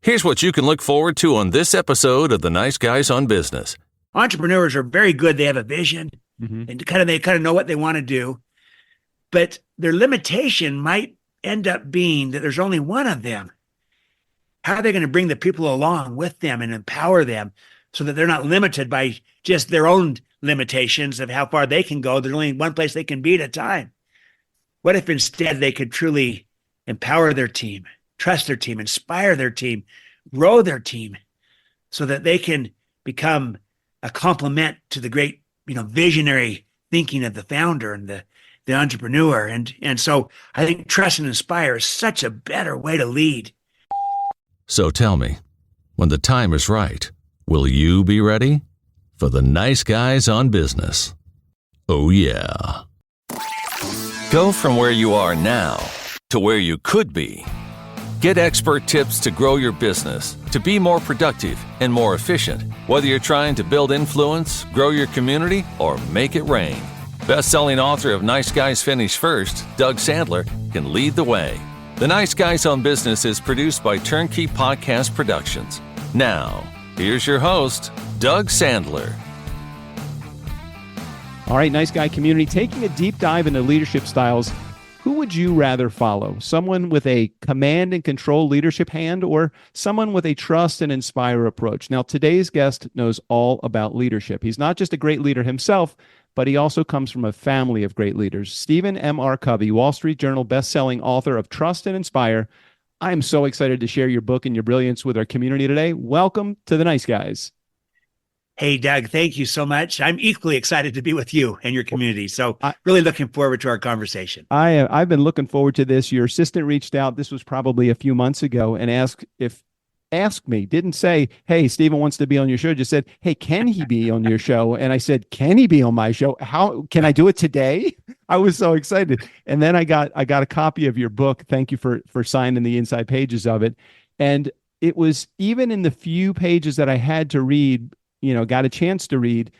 Here's what you can look forward to on this episode of The Nice Guys on Business. Entrepreneurs are very good. They have a vision and they kind of know what they want to do, but their limitation might end up being that there's only one of them. How are they going to bring the people along with them and empower them so that they're not limited by just their own limitations of how far they can go? There's only one place they can be at a time. What if instead they could truly empower their team, trust their team, inspire their team, grow their team so that they can become a complement to the great, visionary thinking of the founder and the entrepreneur. And so I think trust and inspire is such a better way to lead. So tell me, when the time is right, will you be ready for the Nice Guys on Business? Oh, yeah. Go from where you are now to where you could be. Get expert tips to grow your business, to be more productive and more efficient, whether you're trying to build influence, grow your community, or make it rain. Best-selling author of Nice Guys Finish First, Doug Sandler, can lead the way. The Nice Guys on Business is produced by Turnkey Podcast Productions. Now, here's your host, Doug Sandler. All right, Nice Guy community, taking a deep dive into leadership styles. Who would you rather follow? Someone with a command and control leadership hand or someone with a trust and inspire approach? Now, today's guest knows all about leadership. He's not just a great leader himself, but he also comes from a family of great leaders. Stephen M.R. Covey, Wall Street Journal bestselling author of Trust and Inspire. I'm so excited to share your book and your brilliance with our community today. Welcome to the Nice Guys. Hey, Doug, thank you so much. I'm equally excited to be with you and your community. So really looking forward to our conversation. I've been looking forward to this. Your assistant reached out, this was probably a few months ago, and asked me, didn't say, hey, Stephen wants to be on your show, just said, hey, can he be on your show? And I said, can he be on my show? How can I do it today? I was so excited. And then I got a copy of your book. Thank you for signing the inside pages of it. And it was even in the few pages that I had to read, got a chance to read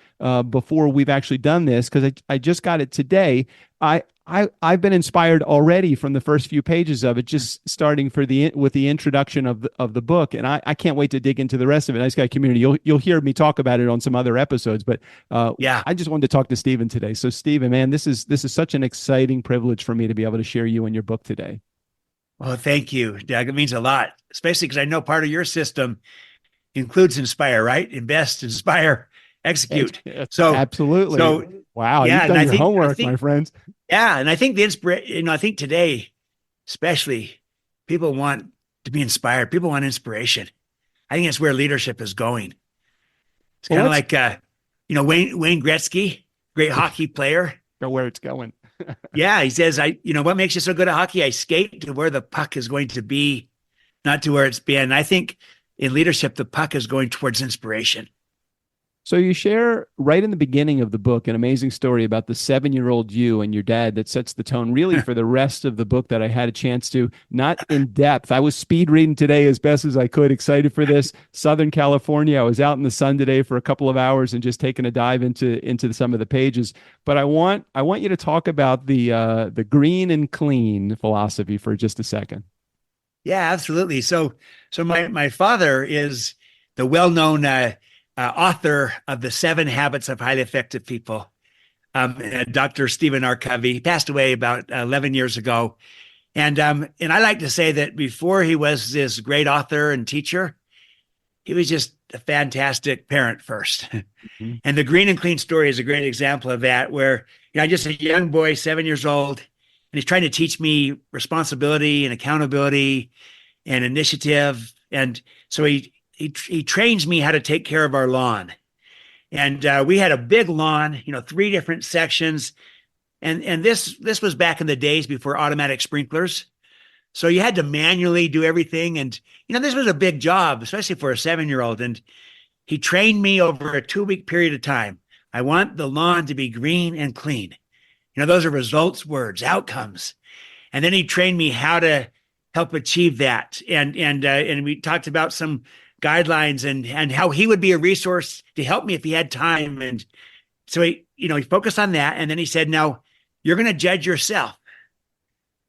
before we've actually done this, because I just got it today. I've been inspired already from the first few pages of it, just starting with the introduction of the book, and I can't wait to dig into the rest of it. Nice Guy community, you'll hear me talk about it on some other episodes, but I just wanted to talk to Stephen today. So Stephen, man, this is such an exciting privilege for me to be able to share you and your book today. Well, thank you, Doug. It means a lot, especially because I know part of your system includes inspire, right? Invest, inspire, execute. So absolutely. So wow, you've done your homework, my friends. Yeah, and I think the inspiration. I think today, especially, people want to be inspired. People want inspiration. I think that's where leadership is going. It's kind of like, Wayne Gretzky, great hockey player. Know where it's going. Yeah, he says, what makes you so good at hockey? I skate to where the puck is going to be, not to where it's been. I think in leadership, the puck is going towards inspiration. So you share right in the beginning of the book an amazing story about the 7-year-old you and your dad that sets the tone really for the rest of the book that I had a chance to, not in depth. I was speed reading today as best as I could, excited for this. Southern California, I was out in the sun today for a couple of hours and just taking a dive into some of the pages. But I want you to talk about the green and clean philosophy for just a second. Yeah, absolutely. So my father is the well-known author of The 7 Habits of Highly Effective People, Dr. Stephen R. Covey. He passed away about 11 years ago. And I like to say that before he was this great author and teacher, he was just a fantastic parent first. Mm-hmm. And the green and clean story is a great example of that, where I'm just a young boy, 7 years old, and he's trying to teach me responsibility and accountability and initiative. And so he trains me how to take care of our lawn. And we had a big lawn, 3 different sections. And this was back in the days before automatic sprinklers. So you had to manually do everything. And, this was a big job, especially for a 7-year-old. And he trained me over a 2-week period of time. I want the lawn to be green and clean. Those are results words, outcomes. And then he trained me how to help achieve that. And we talked about some guidelines and how he would be a resource to help me if he had time. And so he focused on that. And then he said, now you're going to judge yourself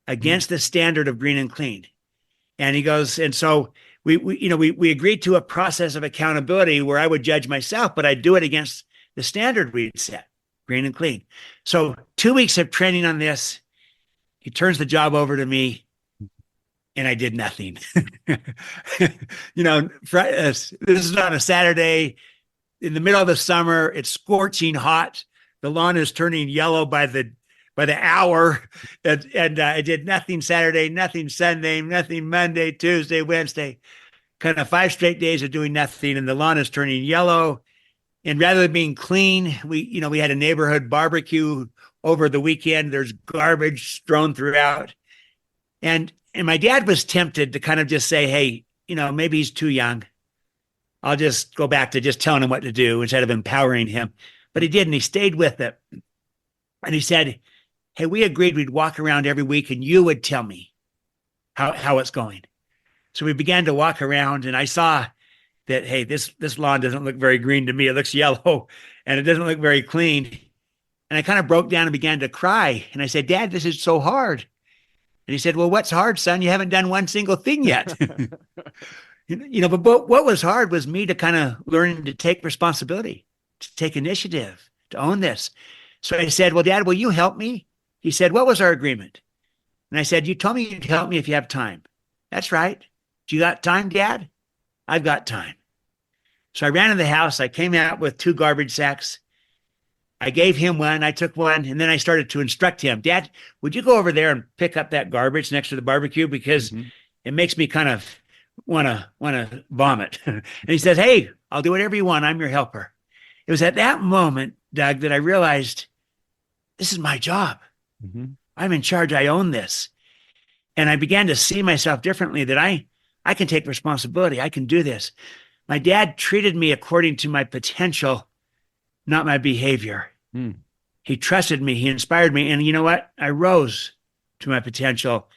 against the standard of green and clean. And he goes, and so we agreed to a process of accountability where I would judge myself, but I'd do it against the standard we'd set, green and clean. So 2 weeks of training on this, he turns the job over to me, and I did nothing. This is on a Saturday in the middle of the summer. It's scorching hot. The lawn is turning yellow by the hour. And I did nothing Saturday, nothing Sunday, nothing Monday, Tuesday, Wednesday, kind of 5 straight days of doing nothing. And the lawn is turning yellow. And rather than being clean, we had a neighborhood barbecue over the weekend. There's garbage strewn throughout. And my dad was tempted to kind of just say, hey, maybe he's too young. I'll just go back to just telling him what to do instead of empowering him. But he didn't. He stayed with it. And he said, hey, we agreed we'd walk around every week and you would tell me how it's going. So we began to walk around, and I saw that, hey, this lawn doesn't look very green to me. It looks yellow and it doesn't look very clean. And I kind of broke down and began to cry. And I said, Dad, this is so hard. And he said, well, what's hard, son? You haven't done one single thing yet. But what was hard was me to kind of learn to take responsibility, to take initiative, to own this. So I said, well, Dad, will you help me? He said, what was our agreement? And I said, you told me you'd help me if you have time. That's right. Do you got time, Dad? I've got time. So I ran in the house. I came out with 2 garbage sacks. I gave him one. I took one. And then I started to instruct him. Dad, would you go over there and pick up that garbage next to the barbecue? Because it makes me kind of want to vomit. And he says, hey, I'll do whatever you want. I'm your helper. It was at that moment, Doug, that I realized this is my job. I'm in charge. I own this. And I began to see myself differently, that I can take responsibility. I can do this. My dad treated me according to my potential, not my behavior. He trusted me. He inspired me. And you know what? I rose to my potential,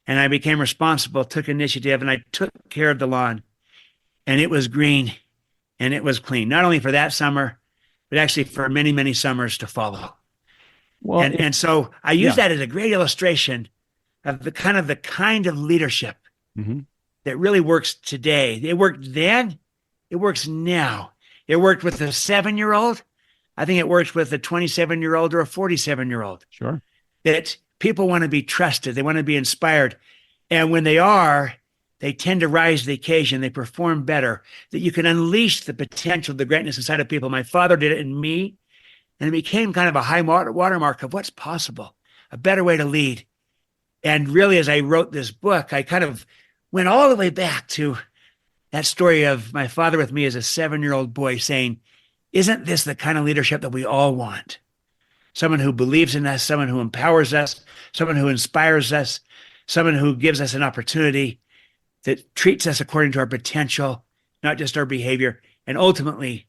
and I became responsible, took initiative, and I took care of the lawn. And it was green and it was clean, not only for that summer, but actually for many, many summers to follow. Well, and so I use that as a great illustration of the kind of leadership that really works today. It worked then. It works now. It worked with a 7-year-old. I think it works with a 27-year-old or a 47-year-old. Sure. That people want to be trusted. They want to be inspired. And when they are, they tend to rise to the occasion. They perform better. That you can unleash the potential, the greatness inside of people. My father did it in me. And it became kind of a high watermark of what's possible, a better way to lead. And really, as I wrote this book, I kind of went all the way back to that story of my father with me as a 7-year-old boy saying, isn't this the kind of leadership that we all want? Someone who believes in us, someone who empowers us, someone who inspires us, someone who gives us an opportunity, that treats us according to our potential, not just our behavior, and ultimately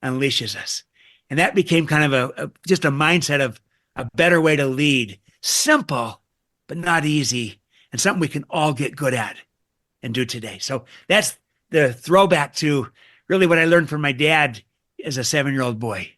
unleashes us. And that became kind of just a mindset of a better way to lead. Simple, but not easy, and something we can all get good at and do today. So that's the throwback to really what I learned from my dad as a 7-year-old boy.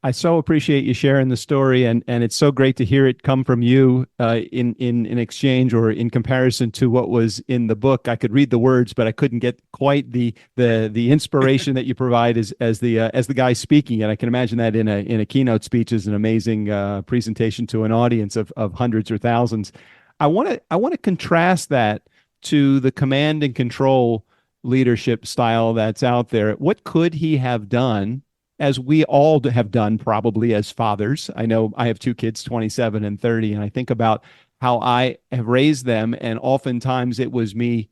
I so appreciate you sharing the story, and it's so great to hear it come from you in exchange or in comparison to what was in the book. I could read the words, but I couldn't get quite the inspiration that you provide as the guy speaking. And I can imagine that in a keynote speech is an amazing presentation to an audience of hundreds or thousands. I want to contrast that to the command and control leadership style that's out there. What could he have done, as we all have done probably as fathers? I know I have 2 kids, 27 and 30, and I think about how I have raised them, and oftentimes it was me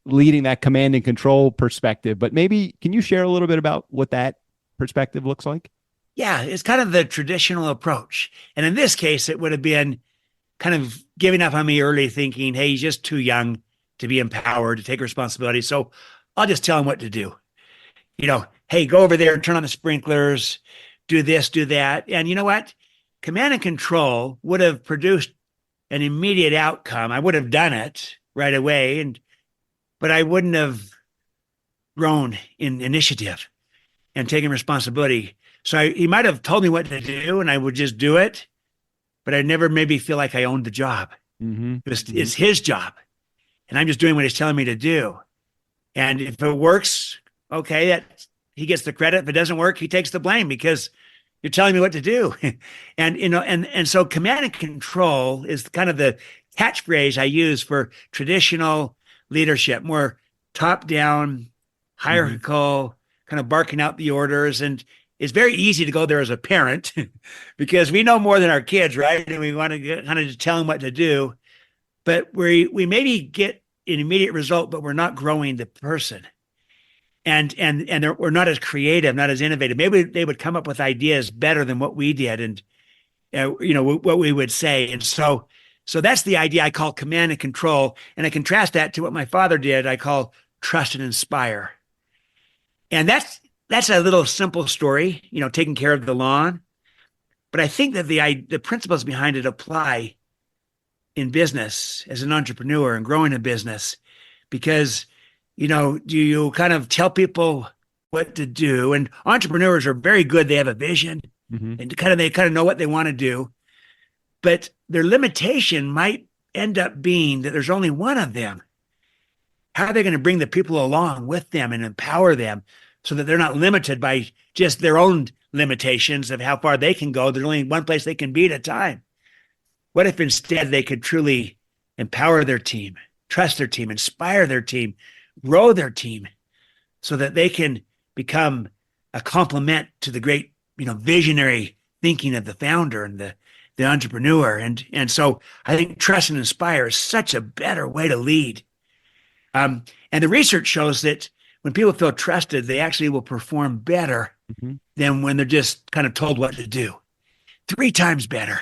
leading that command and control perspective. But maybe can you share a little bit about what that perspective looks like? Yeah, it's kind of the traditional approach. And in this case, it would have been kind of giving up on me early, thinking, hey, he's just too young to be empowered, to take responsibility. So I'll just tell him what to do. Hey, go over there and turn on the sprinklers, do this, do that. And you know what? Command and control would have produced an immediate outcome. I would have done it right away, but I wouldn't have grown in initiative and taken responsibility. So he might have told me what to do and I would just do it, but I'd never maybe feel like I owned the job. It's his job, and I'm just doing what he's telling me to do. And if it works, okay, he gets the credit. If it doesn't work, he takes the blame because you're telling me what to do. And, and so command and control is kind of the catchphrase I use for traditional leadership, more top down, hierarchical, kind of barking out the orders. And it's very easy to go there as a parent because we know more than our kids, right? And we want to kind of just tell them what to do. But we maybe get an immediate result, but we're not growing the person. And we're not as creative, not as innovative. Maybe they would come up with ideas better than what we did, and what we would say. And so that's the idea I call command and control, and I contrast that to what my father did. I call trust and inspire. And that's a little simple story, taking care of the lawn. But I think that the principles behind it apply in business as an entrepreneur and growing a business, because do you kind of tell people what to do? And entrepreneurs are very good. They have a vision and they kind of know what they want to do. But their limitation might end up being that there's only one of them. How are they going to bring the people along with them and empower them so that they're not limited by just their own limitations of how far they can go? There's only one place they can be at a time. What if instead they could truly empower their team, trust their team, inspire their team, grow their team so that they can become a complement to the great, visionary thinking of the founder and the entrepreneur. And so I think trust and inspire is such a better way to lead. And the research shows that when people feel trusted, they actually will perform better than when they're just kind of told what to do. 3 times better.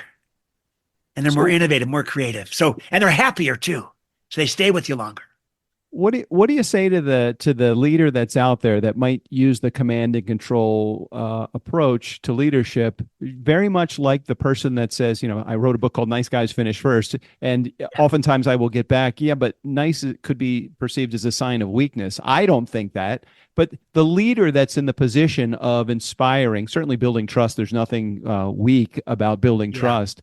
And they're more innovative, more creative. And they're happier too. So they stay with you longer. What do you say to the leader that's out there that might use the command and control approach to leadership, very much like the person that says, I wrote a book called Nice Guys Finish First, and oftentimes I will get back, but nice could be perceived as a sign of weakness. I don't think that. But the leader that's in the position of inspiring, certainly building trust, there's nothing weak about building trust.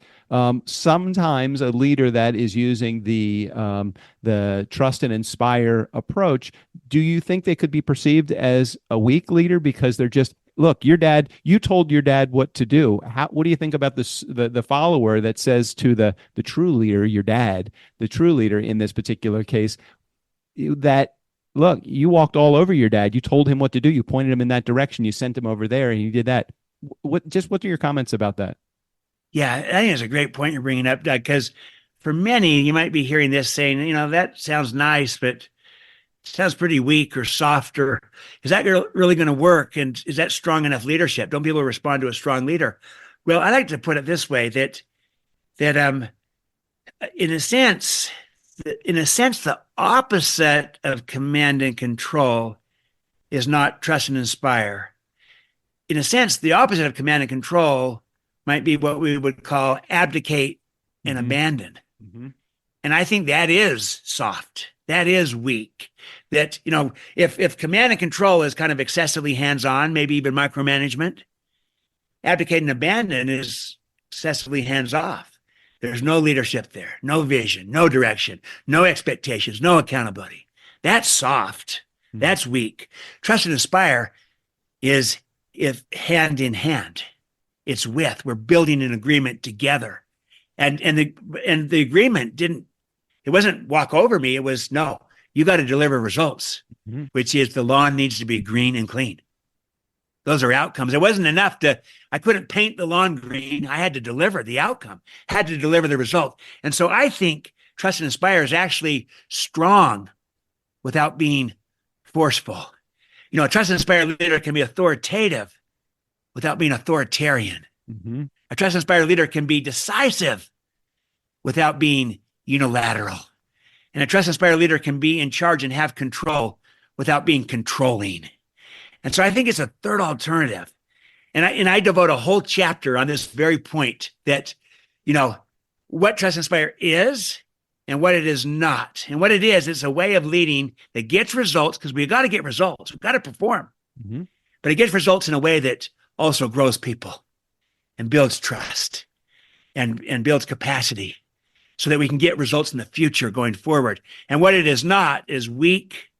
Sometimes a leader that is using the trust and inspire approach, do you think they could be perceived as a weak leader because they're just, look, you told your dad what to do. What do you think about the follower that says to the true leader, your dad, the true leader in this particular case, that, look, you walked all over your dad. You told him what to do. You pointed him in that direction. You sent him over there and you did that. What are your comments about that? Yeah, I think it's a great point you're bringing up, Doug, because for many, you might be hearing this saying, that sounds nice, but it sounds pretty weak or soft, or is that really going to work? And is that strong enough leadership? Don't people respond to a strong leader? Well, I like to put it this way, that in a sense, the opposite of command and control is not trust and inspire. In a sense, the opposite of command and control might be what we would call abdicate and abandon. And I think that is soft. That is weak. That, if command and control is kind of excessively hands-on, maybe even micromanagement, abdicate and abandon is excessively hands-off. There's no leadership there, no vision, no direction, no expectations, no accountability. That's soft. That's weak. Trust and inspire is hand in hand. It's we're building an agreement together. And the agreement it wasn't walk over me. It was, no, you got to deliver results, which is the lawn needs to be green and clean. Those are outcomes. It wasn't enough I couldn't paint the lawn green. I had to deliver the outcome, had to deliver the result. And so I think trust and inspire is actually strong without being forceful. A trust and inspire leader can be authoritative without being authoritarian. A trust and inspire leader can be decisive without being unilateral. And a trust and inspire leader can be in charge and have control without being controlling. And so I think it's a third alternative. And I devote a whole chapter on this very point that, what trust and inspire is and what it is not. And what it is, it's a way of leading that gets results, because we've got to get results. We've got to perform. But it gets results in a way that also grows people and builds trust and builds capacity so that we can get results in the future going forward. And what it is not is weak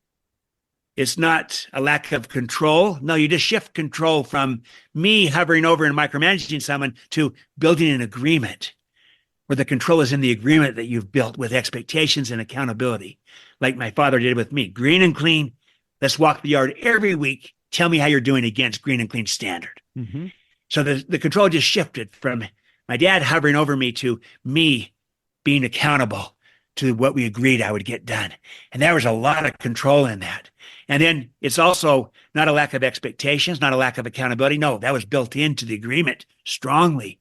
It's not a lack of control. No, you just shift control from me hovering over and micromanaging someone to building an agreement where the control is in the agreement that you've built with expectations and accountability, like my father did with me. Green and clean. Let's walk the yard every week. Tell me how you're doing against green and clean standard. Mm-hmm. So the control just shifted from my dad hovering over me to me being accountable to what we agreed I would get done. And there was a lot of control in that. And then it's also not a lack of expectations, not a lack of accountability. No, that was built into the agreement strongly.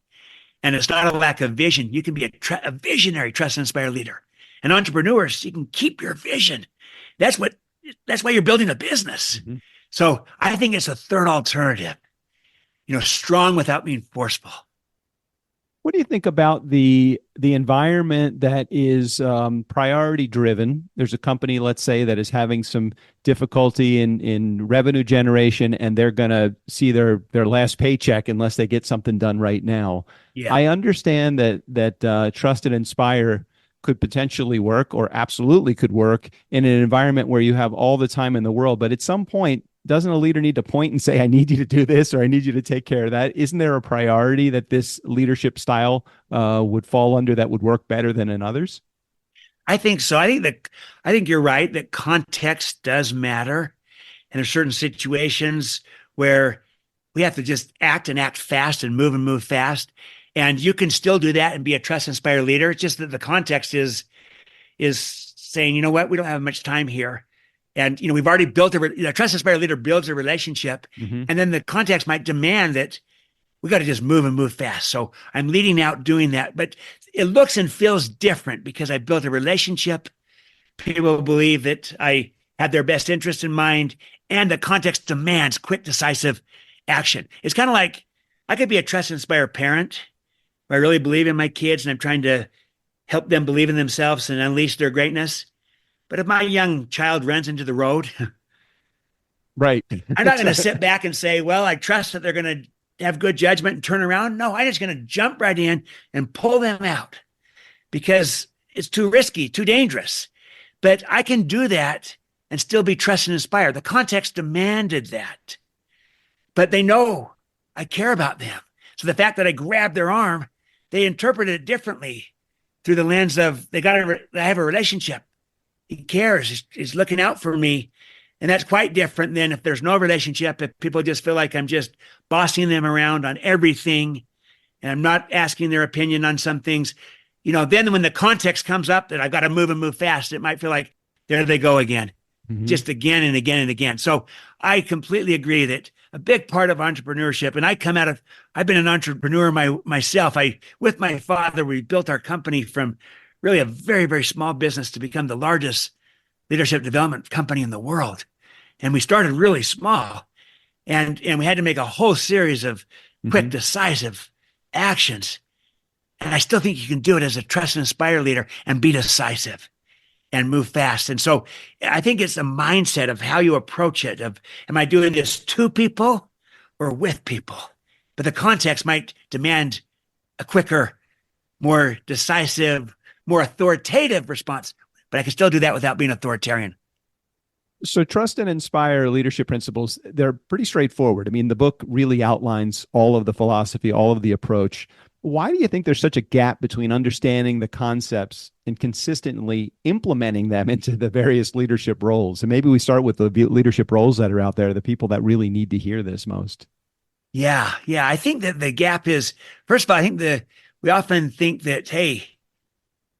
And it's not a lack of vision. You can be a visionary, trust and inspire leader. And entrepreneurs, you can keep your vision. That's why you're building a business. Mm-hmm. So I think it's a third alternative, strong without being forceful. What do you think about the environment that is priority driven? There's a company, let's say, that is having some difficulty in revenue generation, and they're going to see their last paycheck unless they get something done right now. Yeah. I understand that Trust and Inspire could potentially work, or absolutely could work, in an environment where you have all the time in the world. But at some point, doesn't a leader need to point and say, I need you to do this, or I need you to take care of that? Isn't there a priority that this leadership style would fall under that would work better than in others? I think so. I think you're right that context does matter. And there's certain situations where we have to just act fast and move fast. And you can still do that and be a trust inspire leader. It's just that the context is saying, you know what, we don't have much time here. And, we've already built a trust inspire leader builds a relationship. Mm-hmm. And then the context might demand that we got to just move fast. So I'm leading out doing that, but it looks and feels different because I built a relationship. People believe that I have their best interest in mind, and the context demands quick, decisive action. It's kind of like I could be a trust inspire parent where I really believe in my kids and I'm trying to help them believe in themselves and unleash their greatness. But if my young child runs into the road, right, I'm not going to sit back and say, well, I trust that they're going to have good judgment and turn around. No, I'm just going to jump right in and pull them out because it's too risky, too dangerous. But I can do that and still be trust and inspired. The context demanded that. But they know I care about them. So the fact that I grabbed their arm, they interpreted it differently through the lens of I have a relationship. He cares. He's looking out for me. And that's quite different than if there's no relationship, if people just feel like I'm just bossing them around on everything and I'm not asking their opinion on some things. Then when the context comes up that I've got to move fast, it might feel like there they go again, just again and again and again. So I completely agree that a big part of entrepreneurship, and I've been an entrepreneur myself. With my father, we built our company from really a very, very small business to become the largest leadership development company in the world. And we started really small and we had to make a whole series of quick, decisive actions. And I still think you can do it as a trust and inspire leader and be decisive and move fast. And so I think it's a mindset of how you approach it of, am I doing this to people or with people? But the context might demand a quicker, more decisive, more authoritative response, but I can still do that without being authoritarian. So trust and inspire leadership principles, they're pretty straightforward. I mean, the book really outlines all of the philosophy, all of the approach. Why do you think there's such a gap between understanding the concepts and consistently implementing them into the various leadership roles? And maybe we start with the leadership roles that are out there, the people that really need to hear this most. Yeah. I think that the gap is, first of all, I think we often think that, hey,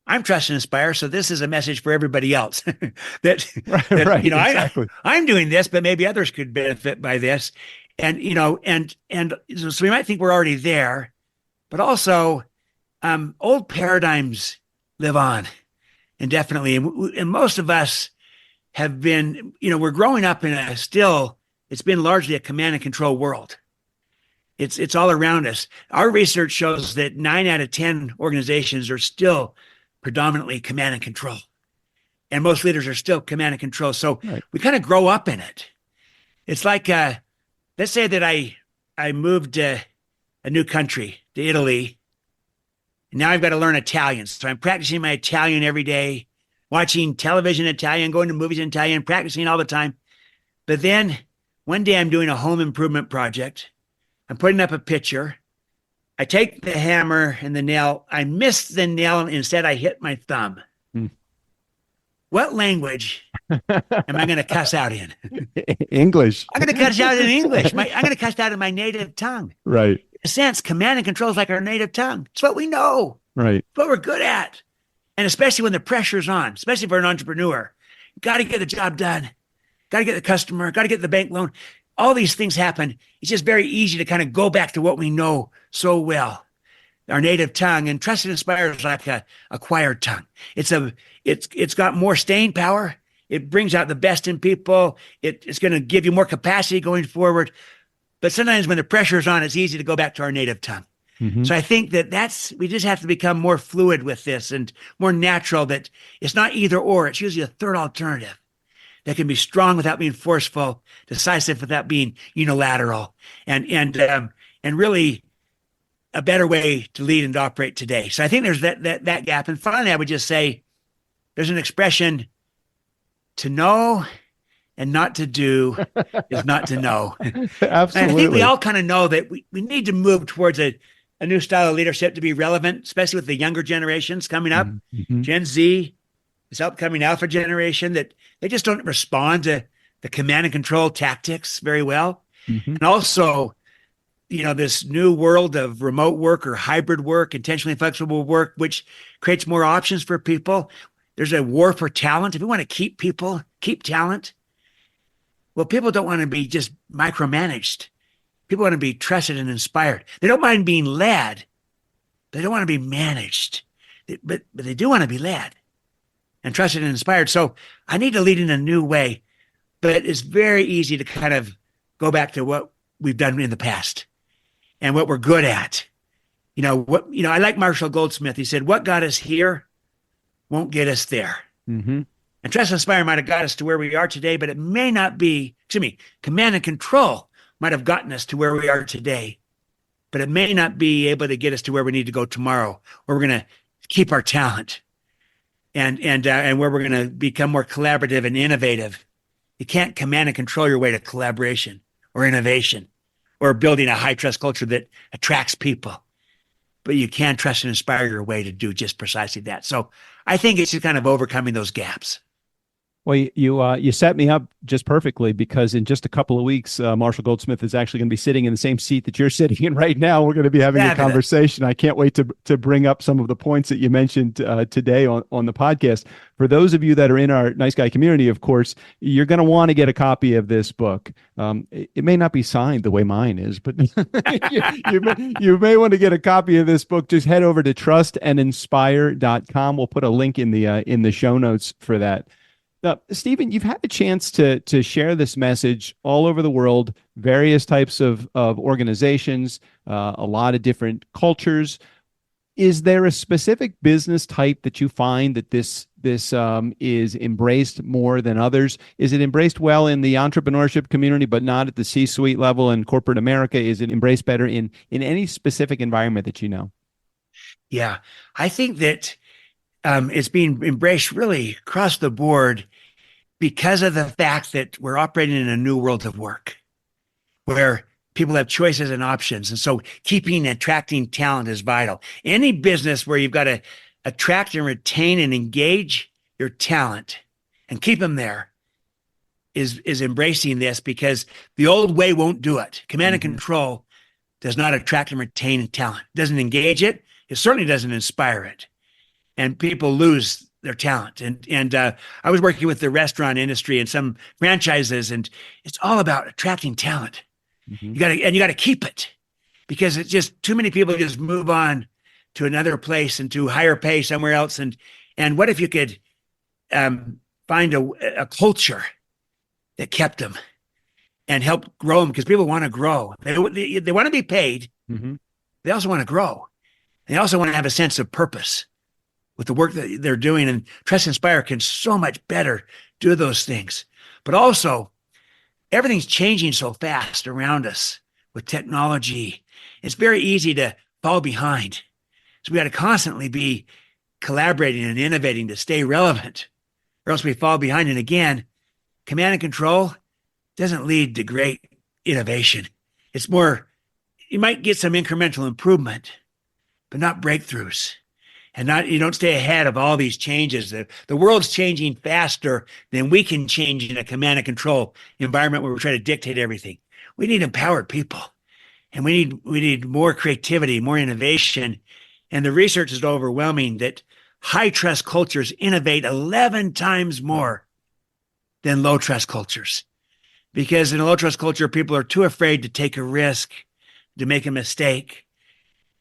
I'm trust and inspire, so this is a message for everybody else. that right, exactly. I'm doing this, but maybe others could benefit by this. And so we might think we're already there, but also old paradigms live on indefinitely. And most of us have been, we're growing up in it's been largely a command and control world. It's all around us. Our research shows that 9 out of 10 organizations are still predominantly command and control. And most leaders are still command and control. So we kind of grow up in it. It's like, let's say that I moved to a new country, to Italy, and now I've got to learn Italian. So I'm practicing my Italian every day, watching television in Italian, going to movies in Italian, practicing all the time. But then one day I'm doing a home improvement project. I'm putting up a picture. I take the hammer and the nail. I missed the nail, and instead I hit my thumb. What language am I going to cuss out in? English. I'm going to cuss out in English. I'm going to cuss out in my native tongue. Right. In a sense, command and control is like our native tongue. It's what we know. Right. It's what we're good at. And especially when the pressure's on, especially for an entrepreneur, got to get the job done. Got to get the customer, got to get the bank loan. All these things happen. It's just very easy to kind of go back to what we know so well, our native tongue. And Trust and Inspire is like a acquired tongue. It's got more staying power. It brings out the best in people. It's going to give you more capacity going forward. But sometimes when the pressure is on, it's easy to go back to our native tongue. Mm-hmm. So I think we just have to become more fluid with this and more natural, that it's not either or. It's usually a third alternative that can be strong without being forceful, decisive without being unilateral, and really a better way to lead and to operate today. So I think there's that gap. And finally, I would just say there's an expression: to know and not to do is not to know. Absolutely. And I think we all kind of know that we need to move towards a new style of leadership to be relevant, especially with the younger generations coming up. Mm-hmm. Gen Z, this upcoming alpha generation, that they just don't respond to the command and control tactics very well. Mm-hmm. And also, this new world of remote work or hybrid work, intentionally flexible work, which creates more options for people. There's a war for talent. If we want to keep talent, well, people don't want to be just micromanaged. People want to be trusted and inspired. They don't mind being led. They don't want to be managed, but they do want to be led and trusted and inspired. So I need to lead in a new way, but it's very easy to kind of go back to what we've done in the past and what we're good at. I like Marshall Goldsmith. He said, "What got us here won't get us there." Mm-hmm. And Trust and Inspire might have got us to where we are today, but it may not be, command and control might have gotten us to where we are today, but it may not be able to get us to where we need to go tomorrow, where we're going to keep our talent and where we're going to become more collaborative and innovative. You can't command and control your way to collaboration or innovation or building a high trust culture that attracts people, but you can trust and inspire your way to do just precisely that. So I think it's just kind of overcoming those gaps. Well, you set me up just perfectly, because in just a couple of weeks, Marshall Goldsmith is actually going to be sitting in the same seat that you're sitting in right now. We're going to be having a conversation. I can't wait to bring up some of the points that you mentioned today on the podcast. For those of you that are in our Nice Guy community, of course, you're going to want to get a copy of this book. It may not be signed the way mine is, but you may want to get a copy of this book. Just head over to trustandinspire.com. We'll put a link in the show notes for that. Now, Stephen, you've had a chance to share this message all over the world, various types of organizations, a lot of different cultures. Is there a specific business type that you find that this is embraced more than others? Is it embraced well in the entrepreneurship community, but not at the C-suite level in corporate America? Is it embraced better in any specific environment that you know? Yeah, I think that it's being embraced really across the board because of the fact that we're operating in a new world of work where people have choices and options. And so keeping and attracting talent is vital. Any business where you've got to attract and retain and engage your talent and keep them there is embracing this, because the old way won't do it. Command and control does not attract and retain talent. It doesn't engage it. It certainly doesn't inspire it. And people lose their talent. And I was working with the restaurant industry and some franchises, and it's all about attracting talent. Mm-hmm. You got to keep it, because it's just too many people just move on to another place and to higher pay somewhere else. And what if you could find a culture that kept them and help grow them? Because people want to grow. They want to be paid. Mm-hmm. They also want to grow. They also want to have a sense of purpose with the work that they're doing. And Trust and Inspire can so much better do those things. But also, everything's changing so fast around us with technology. It's very easy to fall behind. So we got to constantly be collaborating and innovating to stay relevant, or else we fall behind. And again, command and control doesn't lead to great innovation. It's more, you might get some incremental improvement, but not breakthroughs. And you don't stay ahead of all these changes. The world's changing faster than we can change in a command and control environment where we're trying to dictate everything. We need empowered people, and we need more creativity, more innovation. And the research is overwhelming that high trust cultures innovate 11 times more than low trust cultures. Because in a low trust culture, people are too afraid to take a risk, to make a mistake.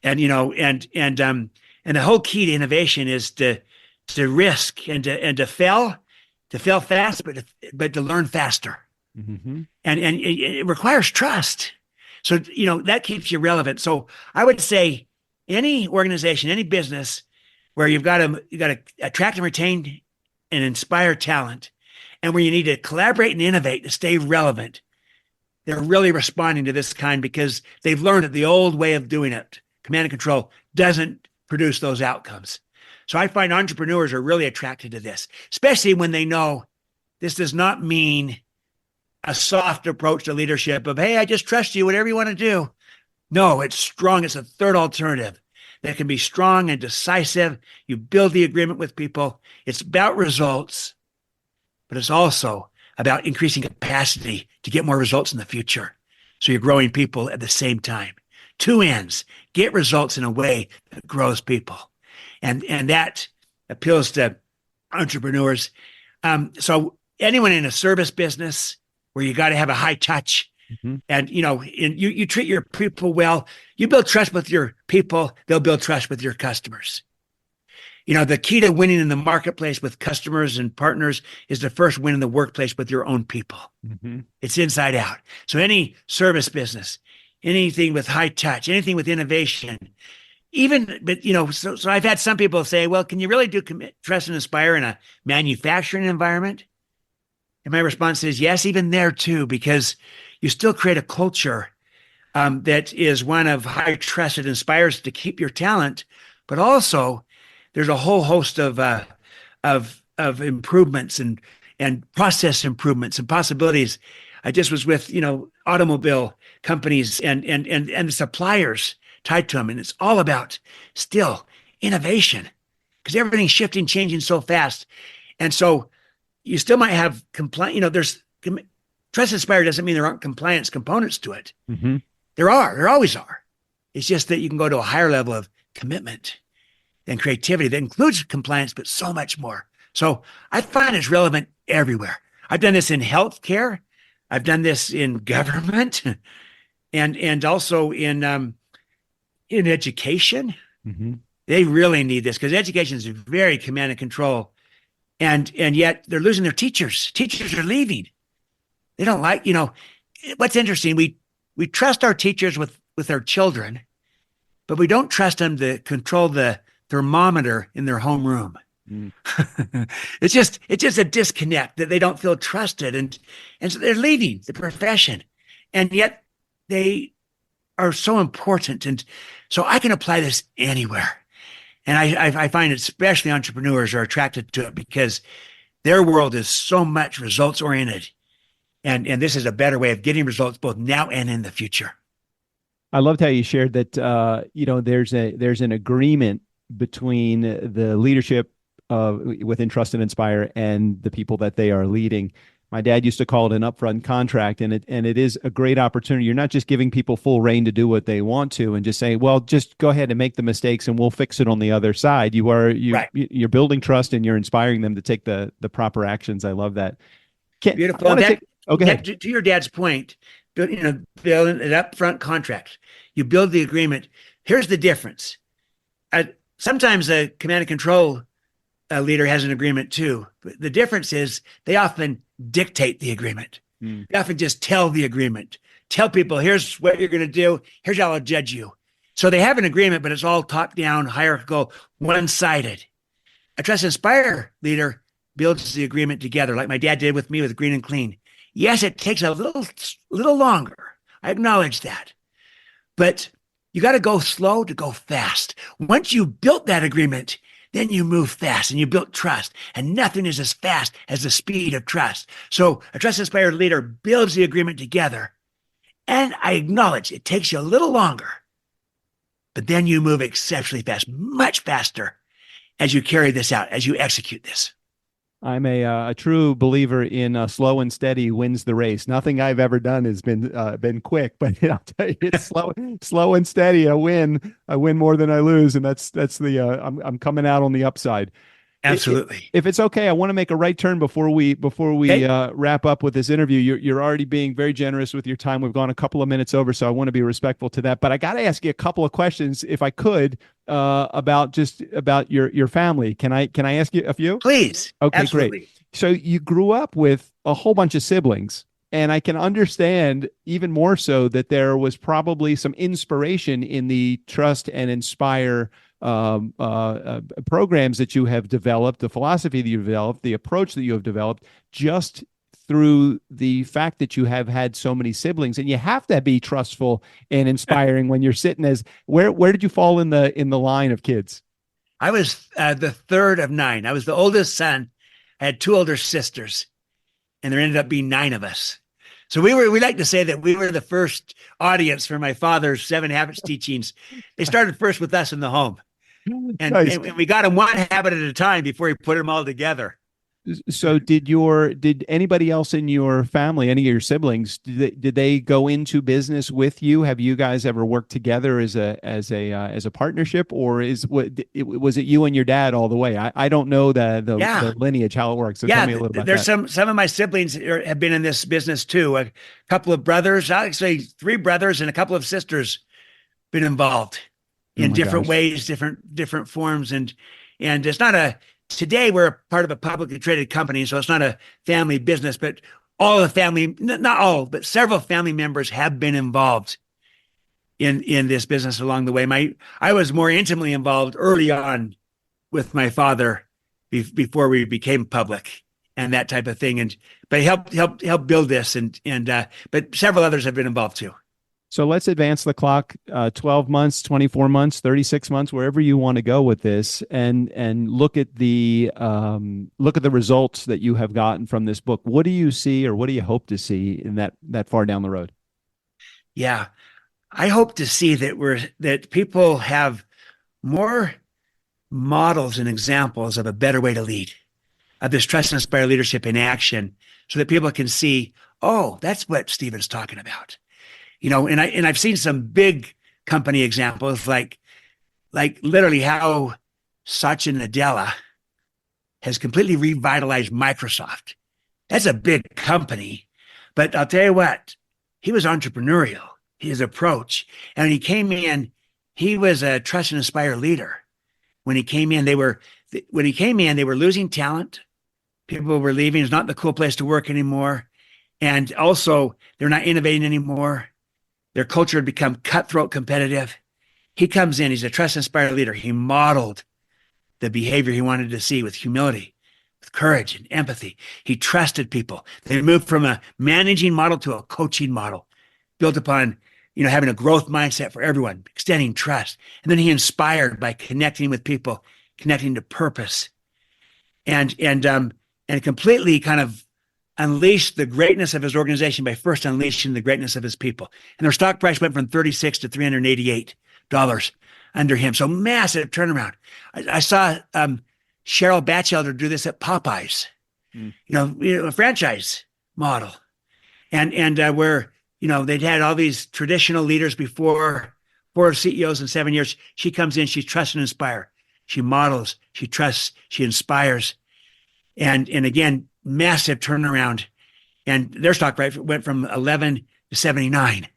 And the whole key to innovation is to risk and to fail fast, but to learn faster. Mm-hmm. And it requires trust. So, that keeps you relevant. So I would say any organization, any business where you got to attract and retain and inspire talent, and where you need to collaborate and innovate to stay relevant, they're really responding to this kind because they've learned that the old way of doing it, command and control, doesn't produce those outcomes. So I find entrepreneurs are really attracted to this, especially when they know this does not mean a soft approach to leadership of, hey, I just trust you, whatever you want to do. No, it's strong. It's a third alternative that can be strong and decisive. You build the agreement with people. It's about results, but it's also about increasing capacity to get more results in the future. So you're growing people at the same time. Two ends: get results in a way that grows people. And that appeals to entrepreneurs. So anyone in a service business where you got to have a high touch, mm-hmm. and you treat your people well, you build trust with your people, they'll build trust with your customers. The key to winning in the marketplace with customers and partners is to first win in the workplace with your own people. Mm-hmm. It's inside out. So any service business, anything with high touch, anything with innovation, so I've had some people say, well, can you really do trust and inspire in a manufacturing environment? And my response is yes, even there too, because you still create a culture that is one of high trust. It inspires to keep your talent, but also there's a whole host of improvements and process improvements and possibilities. I just was with automobile companies and the suppliers tied to them, and it's all about still innovation because everything's shifting, changing so fast, and so you still might have there's trust inspire doesn't mean there aren't compliance components to it. Mm-hmm. There always are. It's just that you can go to a higher level of commitment and creativity that includes compliance, but so much more. So I find it's relevant everywhere. I've done this in healthcare. I've done this in government and also in education. Mm-hmm. They really need this because education is very command and control. And yet they're losing their teachers. Teachers are leaving. They don't like, what's interesting, we trust our teachers with our children, but we don't trust them to control the thermometer in their homeroom. Mm. It's just a disconnect that they don't feel trusted. And so they're leaving the profession. And yet they are so important. And so I can apply this anywhere. And I find especially entrepreneurs are attracted to it because their world is so much results oriented. And this is a better way of getting results both now and in the future. I loved how you shared that, there's an agreement between the leadership within Trust and Inspire and the people that they are leading. My dad used to call it an upfront contract, and it is a great opportunity. You're not just giving people full reign to do what they want to and just say, well, just go ahead and make the mistakes and we'll fix it on the other side. You're building trust and you're inspiring them to take the proper actions. I love that. Beautiful. Go ahead. To your dad's point, building an upfront contract, you build the agreement. Here's the difference. Sometimes a command and control leader has an agreement too. But the difference is they often dictate the agreement. They often just tell the agreement. Tell people, here's what you're going to do. Here's how I'll judge you. So they have an agreement, but it's all top-down, hierarchical, one-sided. A Trust and Inspire leader builds the agreement together, like my dad did with me with Green and Clean. Yes, it takes a little longer. I acknowledge that. But you got to go slow to go fast. Once you built that agreement, Then you move fast and you build trust, and nothing is as fast as the speed of trust. So a trust-inspired leader builds the agreement together. And I acknowledge it takes you a little longer, but then you move exceptionally fast, much faster as you carry this out, as you execute this. I'm a true believer in slow and steady wins the race. Nothing I've ever done has been quick, but I'll tell you, it's slow and steady. I win more than I lose, and that's the I'm coming out on the upside. Absolutely. If it's okay, I want to make a right turn before we Okay. wrap up with this interview. You're already being very generous with your time. We've gone a couple of minutes over, so I want to be respectful to that. But I got to ask you a couple of questions, if I could, about your family. Can I ask you a few? Please. Okay, Absolutely. great. So you grew up with a whole bunch of siblings, and I can understand even more so that there was probably some inspiration in the Trust and Inspire programs that you have developed, the philosophy that you've developed, the approach that you have developed, just through the fact that you have had so many siblings, and you have to be trustful and inspiring when you're sitting as where did you fall in the line of kids? I was the third of 9. I was the oldest son. I had 2 older sisters, and there ended up being 9 of us. So we like to say that we were the first audience for my father's 7 Habits teachings. They started first with us in the home. And, Nice. and we got them one habit at a time before we put them all together. So did anybody else in your family, any of your siblings, did they go into business with you? Have you guys ever worked together as a partnership, or was it you and your dad all the way? I don't know the lineage, how it works. So tell me a little about there's that. some of my siblings have been in this business too. A couple of brothers, actually 3 brothers and a couple of sisters, been involved in different ways, different forms, and it's not today we're a part of a publicly traded company, so it's not a family business, but all the family, not all, but several family members have been involved in this business along the way. I was more intimately involved early on with my father before we became public and that type of thing. But he helped build this, but several others have been involved too. So let's advance the clock 12 months, 24 months, 36 months, wherever you want to go with this, and look at the results that you have gotten from this book. What do you see, or what do you hope to see in that far down the road? Yeah, I hope to see that people have more models and examples of a better way to lead, of this trust and inspire leadership in action, so that people can see, oh, that's what Stephen's talking about. And I've seen some big company examples, like literally how Satya Nadella has completely revitalized Microsoft. That's a big company, but I'll tell you what, he was entrepreneurial, his approach. And when he came in, he was a trust and inspire leader. When he came in, they were losing talent. People were leaving. It's not the cool place to work anymore. And also, they're not innovating anymore. Their culture had become cutthroat competitive. He comes in, he's a trust inspired leader. He modeled the behavior he wanted to see with humility, with courage and empathy. He trusted people. They moved from a managing model to a coaching model, built upon, having a growth mindset for everyone, extending trust. And then he inspired by connecting with people, connecting to purpose, and completely kind of unleashed the greatness of his organization by first unleashing the greatness of his people. And their stock price went from $36 to $388 under him. So massive turnaround. I saw Cheryl Batchelder do this at Popeyes, a franchise model. And where, they'd had all these traditional leaders before, 4 CEOs in 7 years. She comes in, she trusts and inspires. She models, she trusts, she inspires. And again, massive turnaround, and their stock price went from 11 to 79.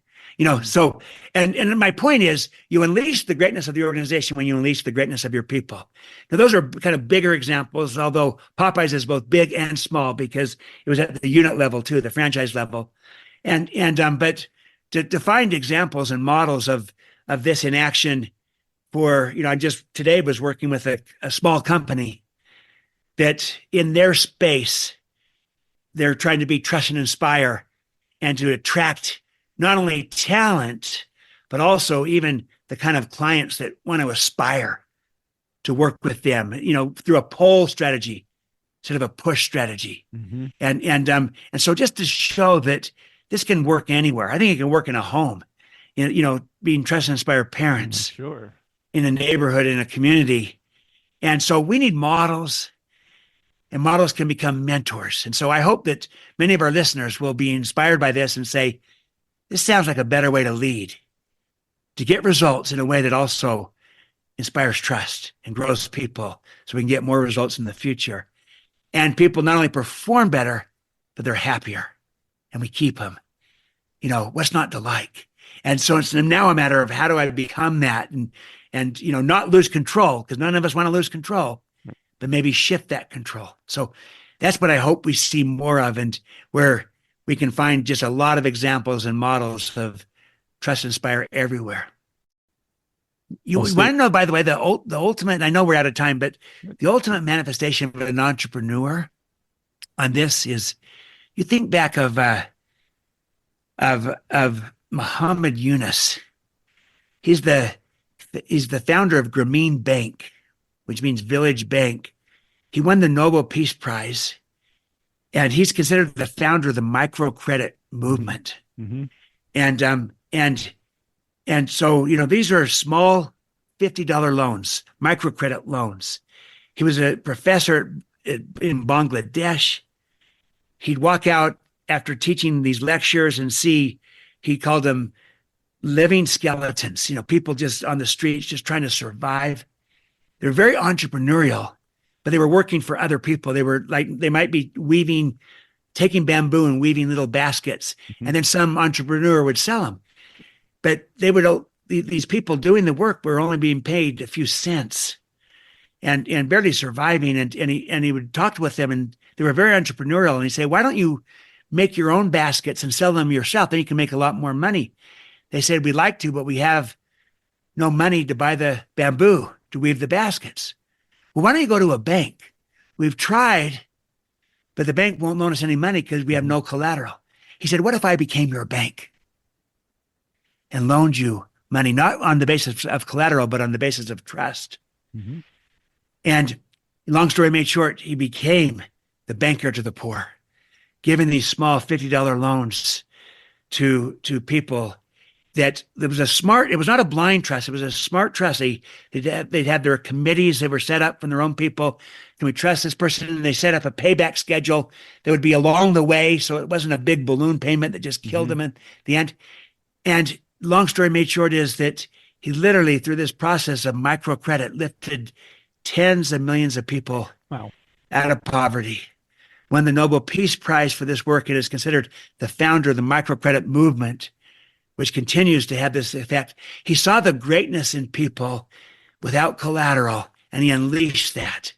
So, and my point is, you unleash the greatness of the organization when you unleash the greatness of your people. Now, those are kind of bigger examples, although Popeyes is both big and small because it was at the unit level too, the franchise level, but to find examples and models of this in action for, I just today was working with a small company that in their space, they're trying to be trust and inspire and to attract not only talent, but also even the kind of clients that want to aspire to work with them, through a pull strategy instead of a push strategy. Mm-hmm. And so just to show that this can work anywhere. I think it can work in a home, being trust and inspire parents, Sure, in a neighborhood, in a community. And so we need models, and models can become mentors. And so I hope that many of our listeners will be inspired by this and say, this sounds like a better way to lead, to get results in a way that also inspires trust and grows people so we can get more results in the future. And people not only perform better, but they're happier, and we keep them. What's not to like? And so it's now a matter of how do I become that and not lose control, because none of us want to lose control, but maybe shift that control. So that's what I hope we see more of, and where we can find just a lot of examples and models of trust and inspire everywhere. You want to know, by the way, the ultimate, I know we're out of time, but the ultimate manifestation of an entrepreneur on this is, you think back of Muhammad Yunus. He's the founder of Grameen Bank, which means village bank. He won the Nobel Peace Prize, and he's considered the founder of the microcredit movement. Mm-hmm. And so, these are small $50 loans, microcredit loans. He was a professor in Bangladesh. He'd walk out after teaching these lectures and see, he called them living skeletons, people just on the streets, just trying to survive. They're very entrepreneurial, but they were working for other people. They might be taking bamboo and weaving little baskets, mm-hmm. and then some entrepreneur would sell them. But these people doing the work were only being paid a few cents and barely surviving. And he would talk with them, and they were very entrepreneurial. And he'd say, why don't you make your own baskets and sell them yourself? Then you can make a lot more money. They said, we'd like to, but we have no money to buy the bamboo to weave the baskets. Well, why don't you go to a bank? We've tried, but the bank won't loan us any money because we have no collateral. He said, what if I became your bank and loaned you money, not on the basis of collateral, but on the basis of trust? Mm-hmm. And long story made short, he became the banker to the poor, giving these small $50 loans to people. It was not a blind trust. It was a smart trust. They'd have their committees. They were set up from their own people. Can we trust this person? And they set up a payback schedule that would be along the way. So it wasn't a big balloon payment that just killed them at the end. And long story made short is that he literally, through this process of microcredit, lifted tens of millions of people out of poverty. Won the Nobel Peace Prize for this work. It is considered the founder of the microcredit movement, which continues to have this effect. He saw the greatness in people without collateral, and he unleashed that.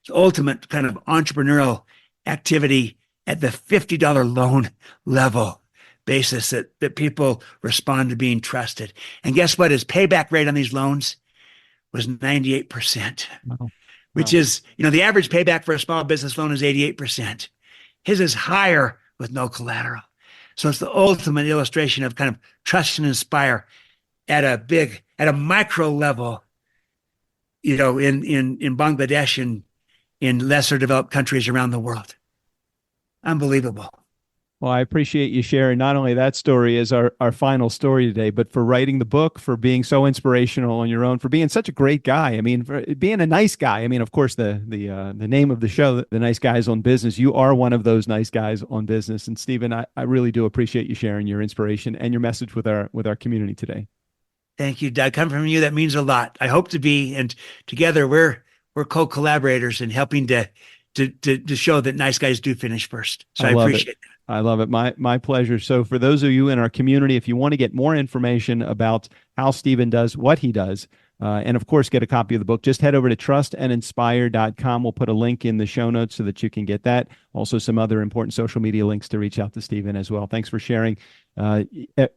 It's ultimate kind of entrepreneurial activity at the $50 loan level basis that people respond to being trusted. And guess what? His payback rate on these loans was 98%, which is, the average payback for a small business loan is 88%. His is higher with no collateral. So it's the ultimate illustration of kind of trust and inspire at a micro level, in Bangladesh and in lesser developed countries around the world. Unbelievable. Well, I appreciate you sharing not only that story as our final story today, but for writing the book, for being so inspirational on your own, for being such a great guy. I mean, for being a nice guy. I mean, of course, the name of the show, The Nice Guys on Business, you are one of those nice guys on business. And Stephen, I really do appreciate you sharing your inspiration and your message with our community today. Thank you, Doug. Coming from you, that means a lot. I hope to be, and together we're co-collaborators in helping to show that nice guys do finish first. So I appreciate that. I love it. My pleasure. So for those of you in our community, if you want to get more information about how Stephen does what he does, and of course, get a copy of the book, just head over to trustandinspire.com. We'll put a link in the show notes so that you can get that. Also, some other important social media links to reach out to Stephen as well. Thanks for sharing.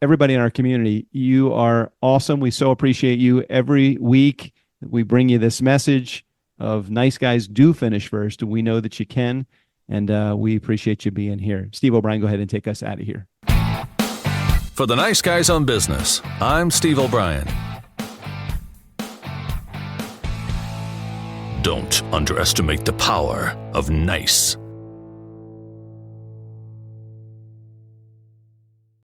Everybody in our community, you are awesome. We so appreciate you. Every week, we bring you this message of nice guys do finish first. We know that you can. And we appreciate you being here. Steve O'Brien, go ahead and take us out of here. For the Nice Guys on Business, I'm Steve O'Brien. Don't underestimate the power of nice.